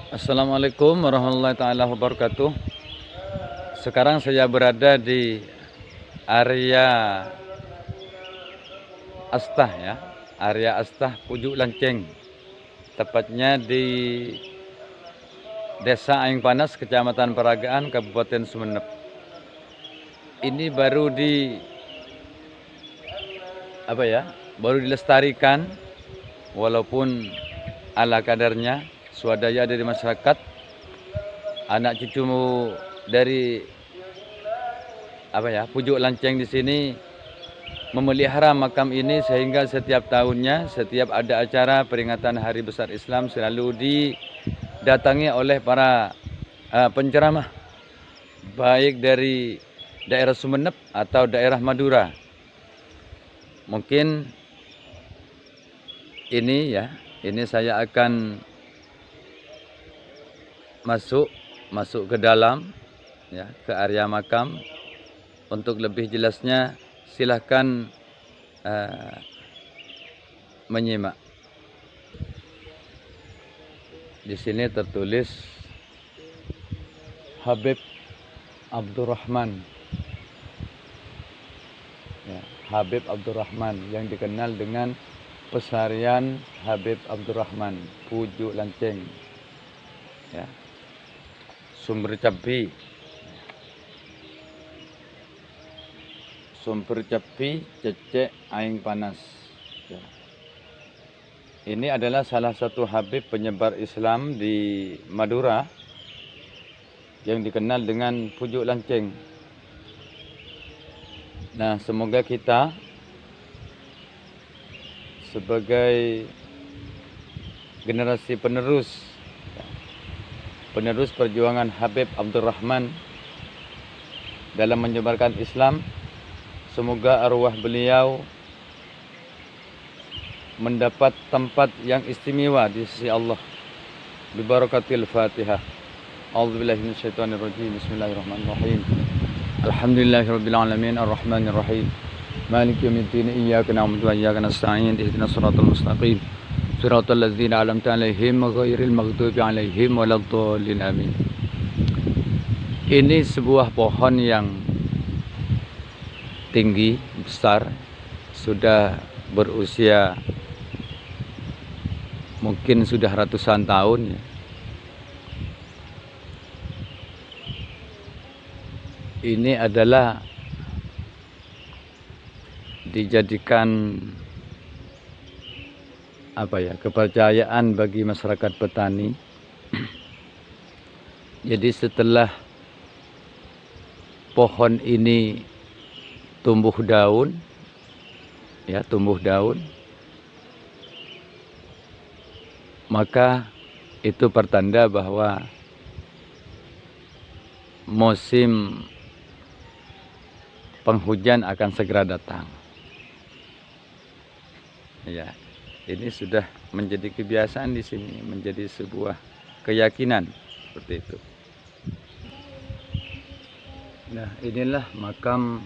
Assalamualaikum warahmatullahi taala wabarakatuh. Sekarang saya berada di area Astah ya, area Astah Pujuk Lanceng. Tepatnya di Desa Aing Panas, Kecamatan Peragaan, Kabupaten Sumeneb. Ini baru baru dilestarikan walaupun ala kadarnya swadaya dari masyarakat. Anak cucumu dari Pujuk Lanceng di sini memelihara makam ini sehingga setiap tahunnya, setiap ada acara peringatan Hari Besar Islam selalu didatangi oleh para penceramah baik dari daerah Sumeneb atau daerah Madura. Mungkin ini saya akan masuk ke dalam ya, ke area makam. Untuk lebih jelasnya silahkan menyimak. Di sini tertulis Habib Abdurrahman. Ya, Habib Abdurrahman yang dikenal dengan Pesarian Habib Abdurrahman Pujuk Lanceng. Ya. Sumber Capi, Cecek Aing Panas. Ya. Ini adalah salah satu Habib penyebar Islam di Madura yang dikenal dengan Pujuk Lanceng. Nah, semoga kita sebagai generasi penerus perjuangan Habib Abdurrahman dalam menyebarkan Islam, semoga arwah beliau mendapat tempat yang istimewa di sisi Allah. Bi barakatil Fatihah. A'udzubillahi minasyaitonir rajim. Bismillahirrahmanirrahim. Alhamdulillahirabbil alamin arrahmanir rahim. Maliki yaumiddin. Iyyaka na'budu wa iyyaka nasta'in. Ihdinas siratal mustaqim. Siratal ladzina an'amta 'alaihim ghairil maghdubi 'alaihim waladdallin. Amin. Ini sebuah pohon yang tinggi, besar, sudah berusia mungkin sudah ratusan tahun ya. Ini adalah dijadikan kepercayaan bagi masyarakat petani. Jadi setelah pohon ini tumbuh daun, maka itu pertanda bahwa musim penghujan akan segera datang. Ya, ini sudah menjadi kebiasaan di sini, menjadi sebuah keyakinan seperti itu. Nah, inilah makam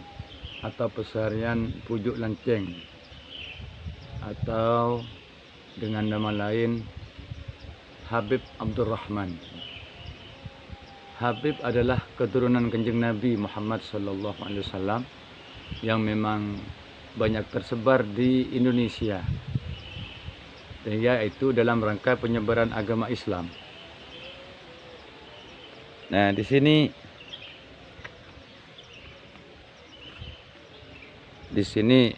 atau pesarian Pujuk Lanceng atau dengan nama lain Habib Abdurrahman. Habib adalah keturunan Kanjeng Nabi Muhammad SAW yang memang banyak tersebar di Indonesia, yaitu dalam rangka penyebaran agama Islam. Nah, di sini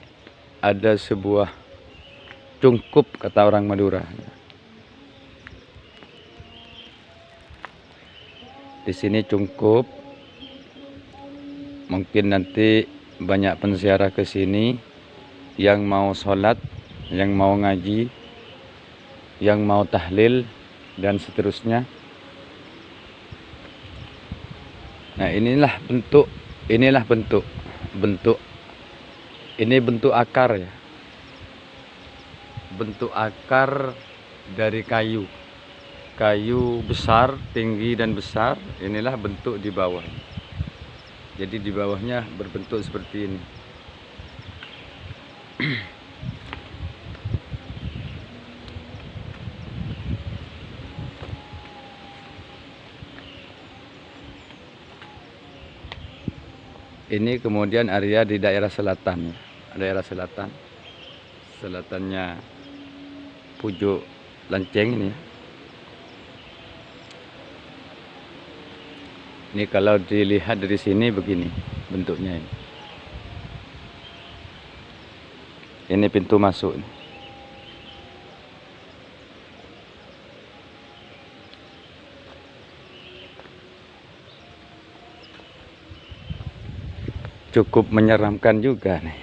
ada sebuah cungkup, kata orang Madura. Di sini cungkup, mungkin nanti banyak penziarah ke sini yang mau sholat, yang mau ngaji, yang mau tahlil dan seterusnya. Nah, inilah bentuk ini bentuk akar ya. Bentuk akar dari kayu besar, tinggi dan besar. Inilah bentuk di bawah. Jadi di bawahnya berbentuk seperti ini. Ini kemudian area di daerah selatan, daerah selatan, selatannya Pujuk Lanceng ini. Ini kalau dilihat dari sini begini bentuknya ini. Ini pintu masuk. Cukup menyeramkan juga nih.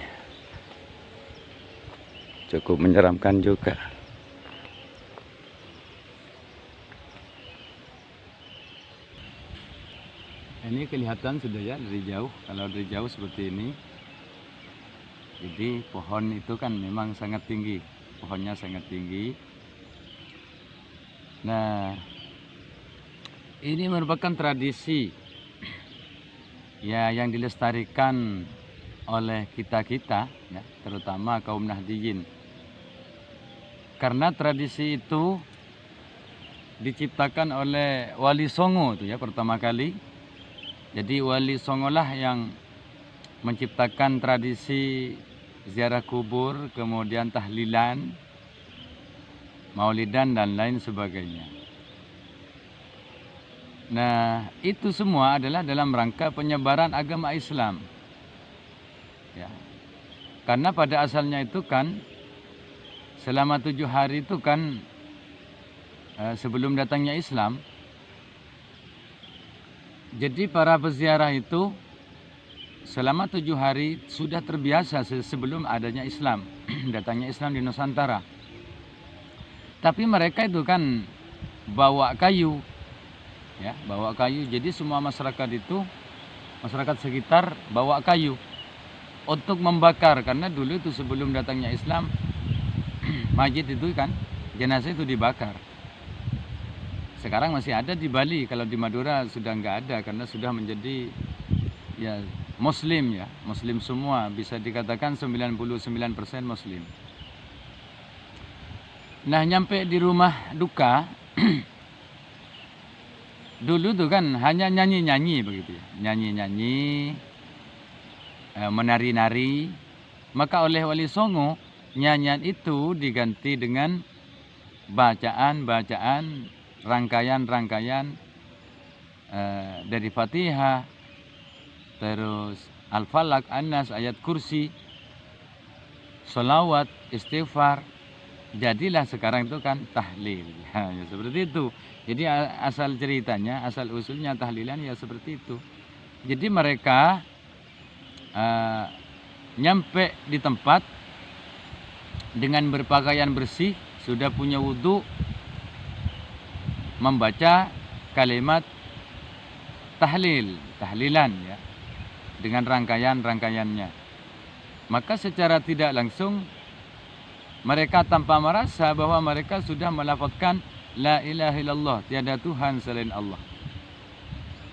Cukup menyeramkan juga. Ini kelihatan sudah ya dari jauh. Kalau dari jauh seperti ini. Jadi pohon itu kan memang sangat tinggi. Pohonnya sangat tinggi. Nah, ini merupakan tradisi ya yang dilestarikan oleh kita-kita ya, terutama kaum Nahdiyin. Karena tradisi itu diciptakan oleh Wali Songo itu ya pertama kali. Jadi Wali Songo lah yang menciptakan tradisi ziarah kubur, kemudian tahlilan, maulidan dan lain sebagainya. Nah, itu semua adalah dalam rangka penyebaran agama Islam. Ya. Karena pada asalnya itu kan selama 7 hari itu kan sebelum datangnya Islam. Jadi para peziarah itu selama 7 hari sudah terbiasa sebelum adanya Islam, datangnya Islam di Nusantara. Tapi mereka itu kan bawa kayu, ya, bawa kayu. Jadi semua masyarakat itu, masyarakat sekitar bawa kayu untuk membakar. Karena dulu itu sebelum datangnya Islam, masjid itu kan jenazah itu dibakar. Sekarang masih ada di Bali, kalau di Madura sudah nggak ada karena sudah menjadi ya Muslim ya, Muslim semua, bisa dikatakan 99% Muslim. Nah, nyampe di rumah duka dulu tuh kan hanya nyanyi-nyanyi begitu ya, nyanyi-nyanyi, menari-nari. Maka oleh Wali Songo nyanyian itu diganti dengan bacaan-bacaan, rangkaian-rangkaian dari Fatihah, terus Al-Falaq, An-Nas, ayat kursi, sholawat, istighfar. Jadilah sekarang itu kan tahlil. Ya, seperti itu. Jadi asal ceritanya, asal usulnya tahlilan ya seperti itu. Jadi mereka nyampe di tempat dengan berpakaian bersih, sudah punya wudhu, membaca kalimat tahlilan ya, dengan rangkaian-rangkaiannya. Maka secara tidak langsung mereka tanpa merasa bahwa mereka sudah melafazkan la ilaha illallah, tiada Tuhan selain Allah.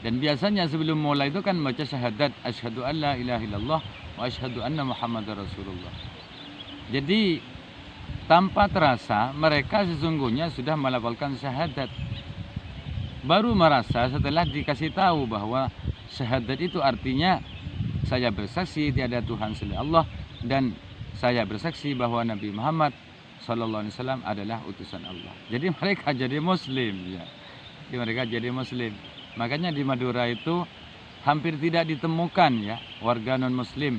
Dan biasanya sebelum mulai itu kan baca syahadat asyhadu an la ilaha illallah wa asyhadu anna Muhammadar Rasulullah. Jadi tanpa terasa mereka sesungguhnya sudah melafalkan syahadat. Baru merasa setelah dikasih tahu bahwa syahadat itu artinya saya bersaksi tiada Tuhan selain Allah dan saya bersaksi bahwa Nabi Muhammad SAW adalah utusan Allah. Jadi mereka jadi Muslim ya. Jadi mereka jadi Muslim. Makanya di Madura itu hampir tidak ditemukan ya warga non Muslim,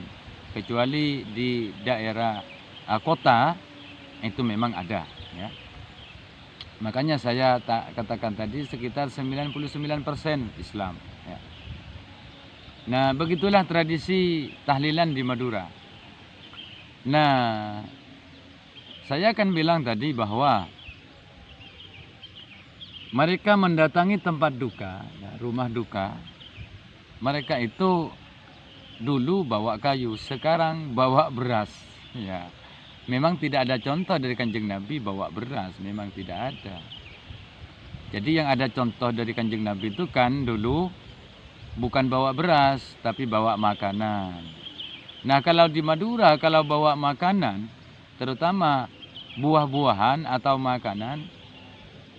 kecuali di daerah kota itu memang ada ya. Makanya saya katakan tadi sekitar 99% Islam ya. Nah, begitulah tradisi tahlilan di Madura. Nah, saya akan bilang tadi bahwa mereka mendatangi tempat duka, ya, rumah duka. Mereka itu dulu bawa kayu, sekarang bawa beras. Ya, memang tidak ada contoh dari Kanjeng Nabi bawa beras, memang tidak ada. Jadi yang ada contoh dari Kanjeng Nabi itu kan dulu bukan bawa beras, tapi bawa makanan. Nah, kalau di Madura, kalau bawa makanan, terutama buah-buahan atau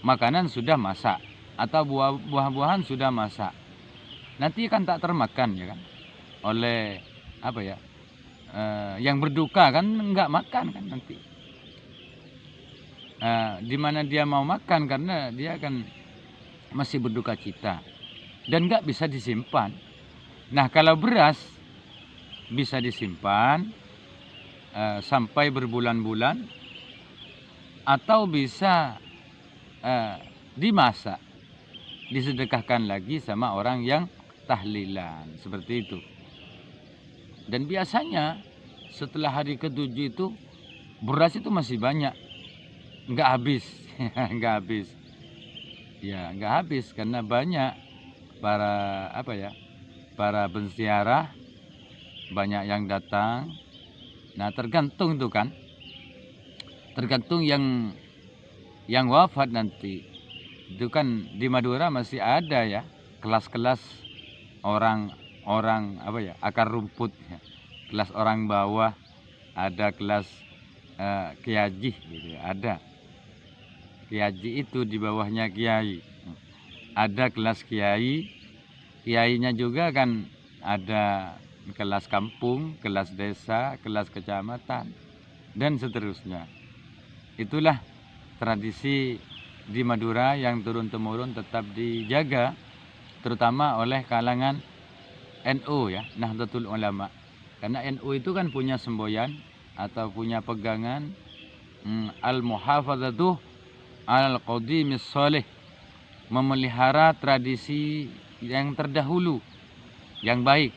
makanan sudah masak, atau buah-buahan sudah masak. Nanti kan tak termakan ya kan. oleh apa ya, yang berduka kan nggak makan kan nanti. Di mana dia mau makan karena dia kan masih berduka cita dan nggak bisa disimpan. Nah kalau beras bisa disimpan sampai berbulan-bulan atau bisa dimasak, disedekahkan lagi sama orang yang tahlilan, seperti itu. Dan biasanya setelah hari ke-7 itu beras itu masih banyak, nggak habis, nggak habis. Ya nggak habis karena banyak para apa ya, para penziarah, banyak yang datang. Nah tergantung tuh kan, tergantung yang wafat nanti. Itu kan di Madura masih ada ya kelas-kelas orang apa ya, akar rumput ya. Kelas orang bawah, ada kelas kiaji gitu ya, ada kiaji itu di bawahnya kiai, ada kelas kiai, kiainya juga kan ada kelas kampung, kelas desa, kelas kecamatan, dan seterusnya. Itulah tradisi di Madura yang turun-temurun tetap dijaga, terutama oleh kalangan NU ya, Nahdlatul Ulama. Karena NU itu kan punya semboyan atau punya pegangan al-muhafadzatu al-qadimis sholih, memelihara tradisi yang terdahulu, yang baik.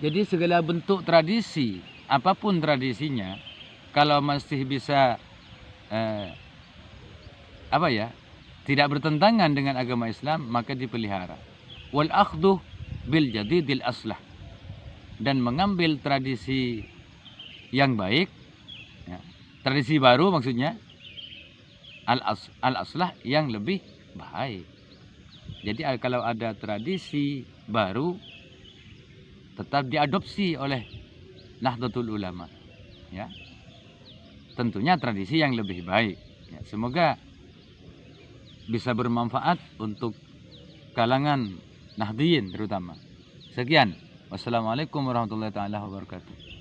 Jadi segala bentuk tradisi, apapun tradisinya, kalau masih bisa apa ya, tidak bertentangan dengan agama Islam, maka dipelihara. Wal akhdhu bil jadidil aslah, dan mengambil tradisi yang baik ya, tradisi baru maksudnya, al aslah yang lebih baik. Jadi kalau ada tradisi baru tetap diadopsi oleh Nahdlatul Ulama ya, tentunya tradisi yang lebih baik ya. Semoga bisa bermanfaat untuk kalangan Nahdiyin terutama. Sekian, wassalamualaikum warahmatullahi wabarakatuh.